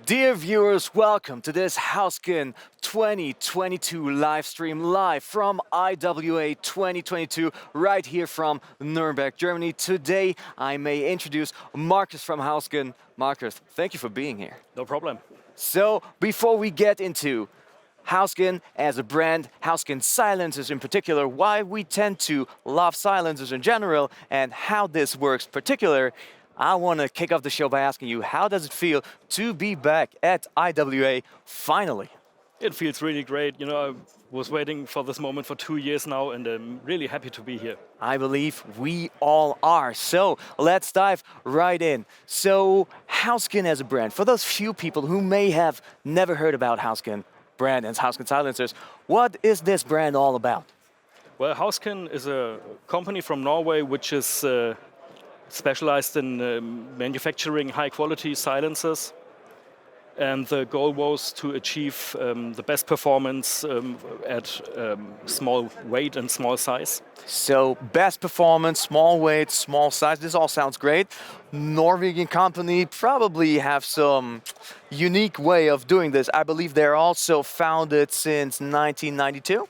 Dear viewers, welcome to this HAUSKEN 2022 live stream live from IWA 2022 right here from Nuremberg, Germany. Today I may introduce Marcus from HAUSKEN. Marcus, thank you for being here. No problem. So before we get into HAUSKEN as a brand, HAUSKEN silencers in particular, why we tend to love silencers in general and how this works particular, I want to kick off the show by asking you, how does it feel to be back at IWA finally? It feels really great. You know, I was waiting for this moment for 2 years now, and I'm really happy to be here. I believe we all are. So let's dive right in. So HAUSKEN as a brand, for those few people who may have never heard about HAUSKEN brand and HAUSKEN silencers, what is this brand all about? Well, Hausken is a company from Norway which is specialized in manufacturing high-quality silencers. And the goal was to achieve the best performance at small weight and small size. So best performance, small weight, small size, this all sounds great. Norwegian company probably have some unique way of doing this. I believe they're also founded since 1992?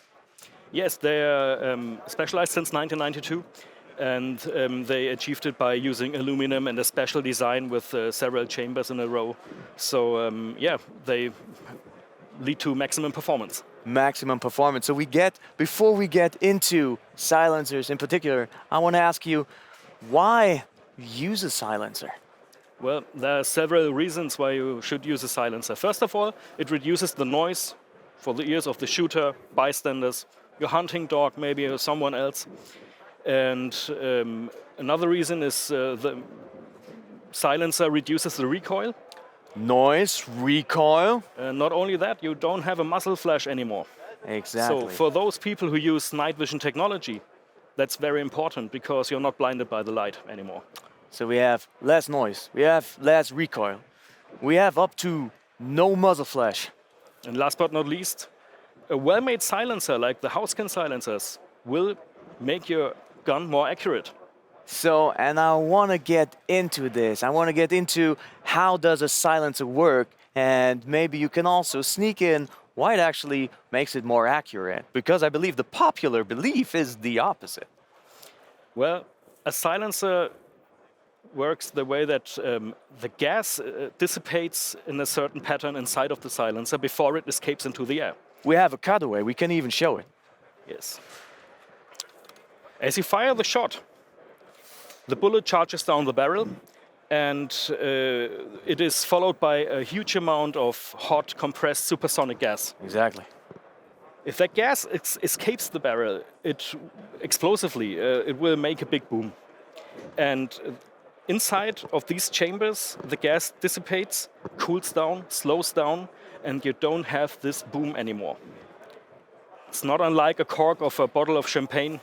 Yes, they are specialized since 1992. And they achieved it by using aluminum and a special design with several chambers in a row. So yeah, they lead to maximum performance. Maximum performance. So before we get into silencers in particular, I want to ask you, why use a silencer? Well, there are several reasons why you should use a silencer. First of all, it reduces the noise for the ears of the shooter, bystanders, your hunting dog maybe, or someone else. And another reason is the silencer reduces the recoil. Noise, recoil. Not only that, you don't have a muzzle flash anymore. Exactly. So for those people who use night vision technology, that's very important because you're not blinded by the light anymore. So we have less noise, we have less recoil, we have up to no muzzle flash. And last but not least, a well-made silencer like the HAUSKEN silencers will make your gun more accurate. So, and I want to get into this. I want to get into how does a silencer work, and maybe you can also sneak in why it actually makes it more accurate, because I believe the popular belief is the opposite. Well, a silencer works the way that the gas dissipates in a certain pattern inside of the silencer before it escapes into the air. We have a cutaway, we can even show it. Yes. As you fire the shot, the bullet charges down the barrel, and it is followed by a huge amount of hot, compressed supersonic gas. Exactly. If that gas escapes the barrel, explosively, it will make a big boom. And inside of these chambers, the gas dissipates, cools down, slows down, and you don't have this boom anymore. It's not unlike a cork of a bottle of champagne,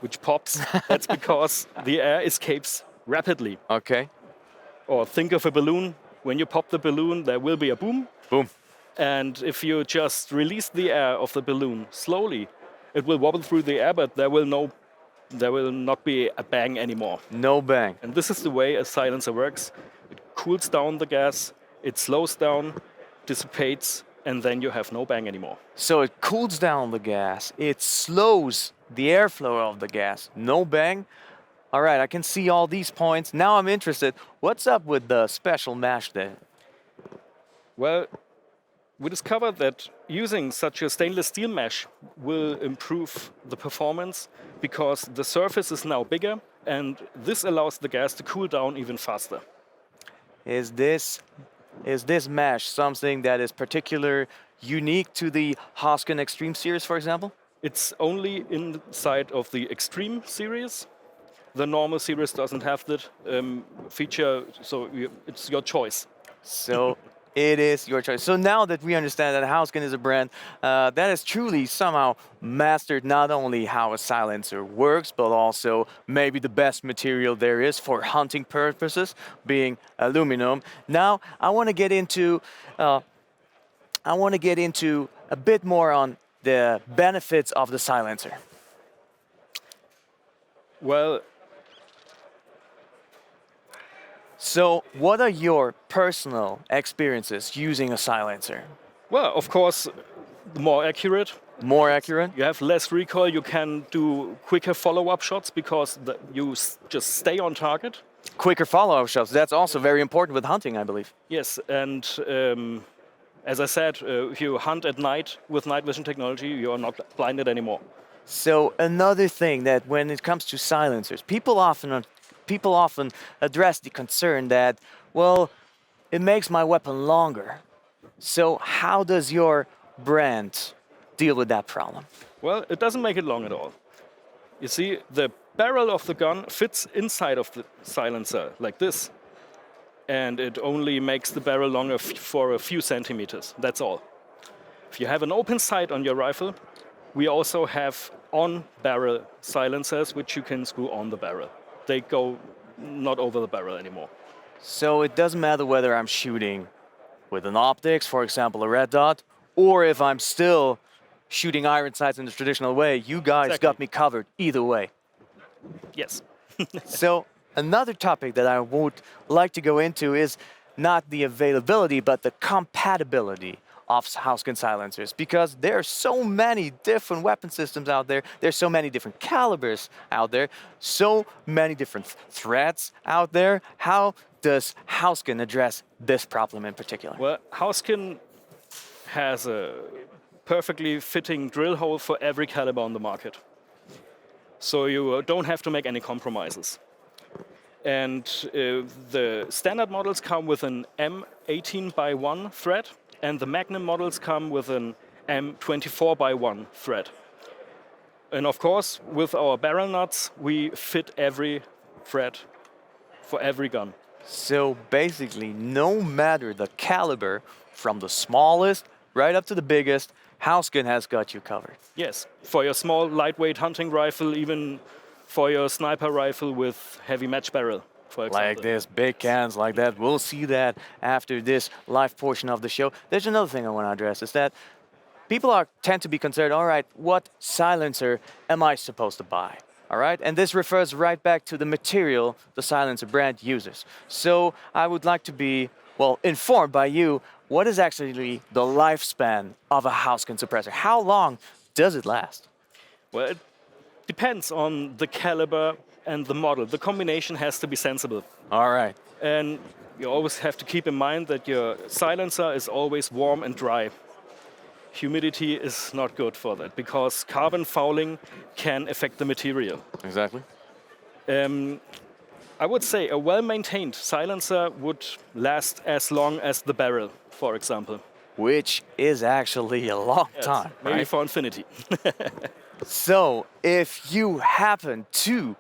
which pops. That's because the air escapes rapidly. Okay. Or think of a balloon. When you pop the balloon, there will be a boom. Boom. And if you just release the air of the balloon slowly, it will wobble through the air, but there will not be a bang anymore. No bang. And this is the way a silencer works. It cools down the gas, it slows down, dissipates, and then you have no bang anymore. So it cools down the gas, it slows the airflow of the gas, no bang. All right, I can see all these points. Now I'm interested. What's up with the special mesh there? Well, we discovered that using such a stainless steel mesh will improve the performance because the surface is now bigger, and this allows the gas to cool down even faster. Is this mesh something that is particular, unique to the HAUSKEN Extreme series, for example? It's only inside of the Extreme series. The normal series doesn't have that feature, so it's your choice. So it is your choice. So now that we understand that HAUSKEN is a brand that has truly somehow mastered not only how a silencer works, but also maybe the best material there is for hunting purposes, being aluminum. Now I want to get into a bit more on the benefits of the silencer. Well, So, what are your personal experiences using a silencer? Well, of course, more accurate. More accurate? You have less recoil. You can do quicker follow-up shots because just stay on target. Quicker follow-up shots. That's also very important with hunting, I believe. Yes, and as I said, if you hunt at night with night vision technology, you are not blinded anymore. So another thing that when it comes to silencers, people often address the concern that, well, it makes my weapon longer. So how does your brand deal with that problem? Well, it doesn't make it long at all. You see, the barrel of the gun fits inside of the silencer like this. And it only makes the barrel longer for a few centimeters. That's all. If you have an open sight on your rifle, we also have on-barrel silencers which you can screw on the barrel. They go not over the barrel anymore. So it doesn't matter whether I'm shooting with an optics, for example, a red dot, or if I'm still shooting iron sights in the traditional way, you guys Exactly. got me covered either way. Yes. So another topic that I would like to go into is not the availability, but the compatibility of Hausken silencers, because there are so many different weapon systems out there. There's so many different calibers out there, so many different threats out there. How does Hausken address this problem in particular? Well, Houskin has a perfectly fitting drill hole for every caliber on the market. So you don't have to make any compromises. And the standard models come with an M18x1 thread, and the Magnum models come with an M24x1 thread. And of course, with our barrel nuts, we fit every thread for every gun. So basically, no matter the caliber, from the smallest right up to the biggest, Hausken has got you covered. Yes, for your small, lightweight hunting rifle, even for your sniper rifle with heavy match barrel, for example. Like this, big cans like that. We'll see that after this live portion of the show. There's another thing I want to address, is that people tend to be concerned, all right, what silencer am I supposed to buy? All right, and this refers right back to the material the silencer brand uses. So I would like to be, well, informed by you, what is actually the lifespan of a Hausken suppressor? How long does it last? Well, it depends on the caliber and the model. The combination has to be sensible. All right. And you always have to keep in mind that your silencer is always warm and dry. Humidity is not good for that because carbon fouling can affect the material. Exactly. I would say a well-maintained silencer would last as long as the barrel, for example. Which is actually a long Yes, time, maybe right? for infinity. So, if you happen to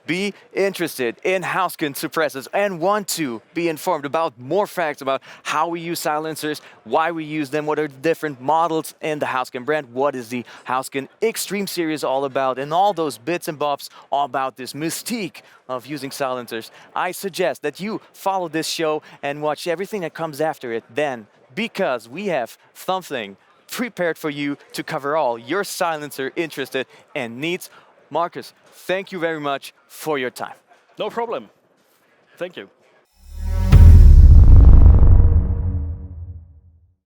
be interested in Hausken suppressors and want to be informed about more facts about how we use silencers, why we use them, what are the different models in the Hausken brand, what is the Hausken Extreme Series all about, and all those bits and bobs all about this mystique of using silencers, I suggest that you follow this show and watch everything that comes after it then, because we have something prepared for you to cover all your silencer interested and needs. Marcus, thank you very much for your time. No problem. Thank you.